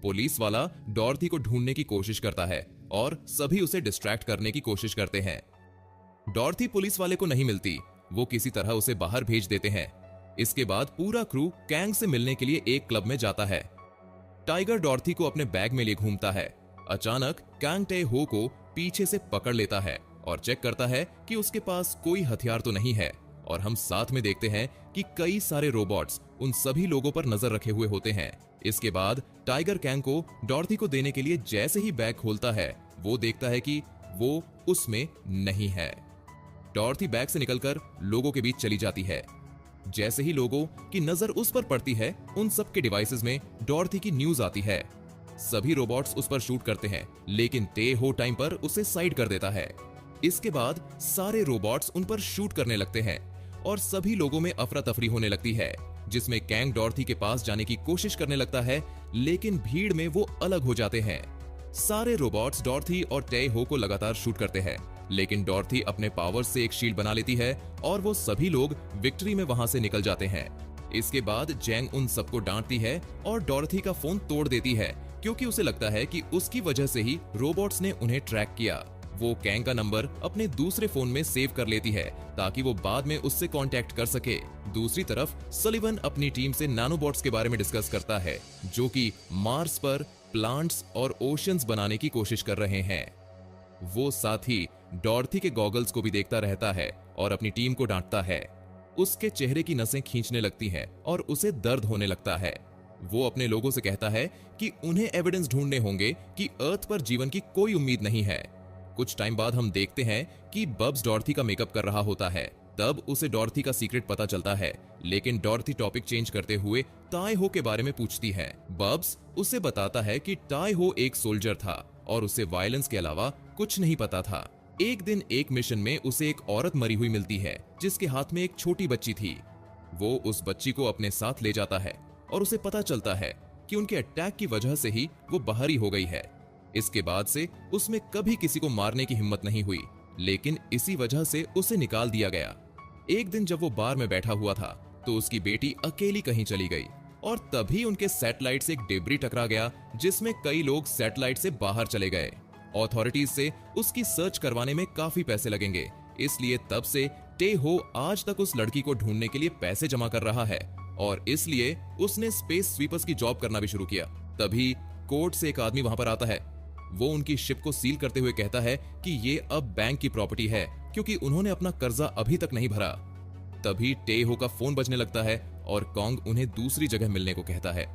Police वाला डॉर्थी को ढूंढने की कोशिश करता है और सभी उसे डिस्ट्रैक्ट करने की कोशिश करते हैं। डॉर्थी पुलिस वाले को नहीं मिलती, वो किसी तरह उसे बाहर भेज देते हैं। इसके बाद पूरा क्रू कैंग से मिलने के लिए एक क्लब में जाता है। टाइगर डॉर्थी को अपने बैग में लिए घूमता है। अचानक कैंग टे हो को पीछे से पकड़ लेता है और चेक करता है कि उसके पास कोई हथियार तो नहीं है, और हम साथ में देखते हैं कि कई सारे रोबोट्स उन सभी लोगों पर नजर रखे हुए होते हैं। इसके बाद टाइगर कैंग को डॉर्थी को देने के लिए जैसे ही बैग खोलता है, वो देखता है कि वो उसमें नहीं है। डॉर्थी बैग से निकलकर लोगों के बीच चली जाती है। जैसे ही लोगों की नजर उस पर पड़ती है, उन सब के डिवाइसेस में डॉर्थी की न्यूज आती है। सभी रोबोट्स उस पर शूट करते हैं, लेकिन टे हो टाइम पर उसे साइड कर देता है। इसके बाद सारे रोबोट्स उन पर शूट करने लगते हैं और सभी लोगों में अफरा तफरी होने लगती है, जिसमें कैंग डॉर्थी के पास जाने की कोशिश करने लगता है, लेकिन भीड़ में वो अलग हो जाते हैं। सारे रोबोट्स डॉर्थी और टे हो को लगातार शूट करते हैं, लेकिन डॉर्थी अपने पावर से एक शील्ड बना लेती है और वो सभी लोग विक्ट्री में वहां से निकल जाते हैं। इसके बाद जैंग उन सबको डांटती है और डॉर्थी का फोन तोड़ देती है, क्योंकि उसे लगता है कि उसकी वजह से ही रोबोट्स ने उन्हें ट्रैक किया। वो कैंग का नंबर अपने दूसरे फोन में सेव कर लेती है ताकि वो बाद में उससे कांटेक्ट कर सके। दूसरी तरफ सलिवन अपनी टीम से नैनोबॉट्स के बारे में डिस्कस करता है, जो कि मार्स पर प्लांट्स और ओशंस बनाने की कोशिश कर रहे हैं। वो साथ ही डॉर्थी के गॉगल्स को भी देखता रहता है और अपनी टीम को डांटता है। उसके चेहरे की नसें खींचने लगती हैं और उसे दर्द होने लगता है। वो अपने लोगों से कहता है कि उन्हें एविडेंस ढूंढने होंगे कि अर्थ पर जीवन की कोई उम्मीद नहीं है। कुछ टाइम बाद हम देखते हैं कि बब्स डॉर्थी का मेकअप कर रहा होता है। तब उसे डॉर्थी का सीक्रेट पता चलता है, लेकिन डॉर्थी टॉपिक चेंज करते हुए टाई हो के बारे में पूछती है। बब्स उसे बताता है कि टाई हो एक सोल्जर था और उसे वायलेंस के अलावा कुछ नहीं पता था। एक दिन एक मिशन में उसे एक औरत मरी हुई मिलती है, जिसके हाथ में एक छोटी बच्ची थी। वो उस बच्ची को अपने साथ ले जाता है और उसे पता चलता है कि उनके अटैक की वजह से ही वो बाहरी हो गई है। इसके बाद से उसमें कभी किसी को मारने की हिम्मत नहीं हुई, लेकिन इसी वजह से उसे निकाल दिया गया। एक दिन जब वो बार में बैठा हुआ था, तो उसकी बेटी अकेली कहीं चली गई और तभी उनके सैटेलाइट से एक डेब्री टकरा गया, जिसमें कई लोग सैटेलाइट से बाहर चले गए। अथॉरिटीज से उसकी सर्च करवाने में काफी पैसे लगेंगे, इसलिए तब से टे हो आज तक उस लड़की को ढूंढने के लिए पैसे जमा कर रहा है और इसलिए उसने स्पेस स्वीपर्स की जॉब करना भी शुरू किया। तभी कोर्ट से एक आदमी वहां पर आता है। वो उनकी शिप को सील करते हुए कहता है कि ये अब बैंक की प्रॉपर्टी है, क्योंकि उन्होंने अपना कर्जा अभी तक नहीं भरा। तभी टे हो का फोन बजने लगता है और कॉन्ग उन्हें दूसरी जगह मिलने को कहता है।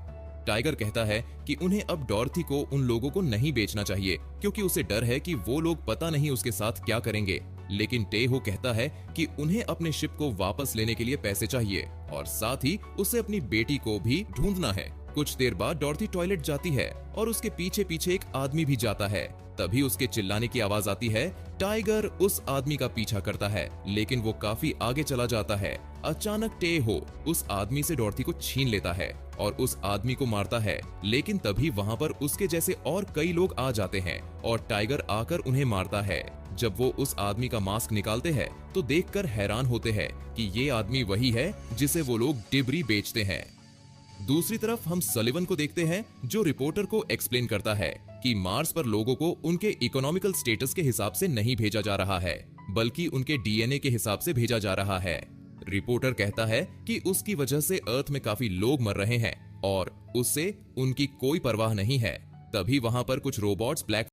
टाइगर कहता है कि उन्हें अब डॉर्थी को उन लोगों को नहीं बेचना चाहिए, क्योंकि उसे डर है कि वो लोग पता नहीं उसके साथ क्या करेंगे। लेकिन टे हो कहता है कि उन्हें अपने शिप को वापस लेने के लिए पैसे चाहिए और साथ ही उसे अपनी बेटी को भी ढूंढना है। कुछ देर बाद डॉर्थी टॉयलेट जाती है और उसके पीछे पीछे एक आदमी भी जाता है। तभी उसके चिल्लाने की आवाज आती है। टाइगर उस आदमी का पीछा करता है, लेकिन वो काफी आगे चला जाता है। अचानक टे हो उस आदमी से डॉर्थी को छीन लेता है और उस आदमी को मारता है, लेकिन तभी वहां पर उसके जैसे और कई लोग आ जाते हैं और टाइगर आकर उन्हें मारता है। जब वो उस आदमी का मास्क निकालते हैं, तो देखकर हैरान होते हैं कि ये आदमी वही है जिसे वो लोग डिबरी बेचते हैं। दूसरी तरफ हम सलिवन को देखते हैं, जो रिपोर्टर को एक्सप्लेन करता है कि मार्स पर लोगों को उनके इकोनॉमिकल स्टेटस के हिसाब से नहीं भेजा जा रहा है, बल्कि उनके डीएनए के हिसाब से भेजा जा रहा है। रिपोर्टर कहता है कि उसकी वजह से अर्थ में काफी लोग मर रहे हैं और उससे उनकी कोई परवाह नहीं है। तभी वहां पर कुछ रोबोट्स ब्लैक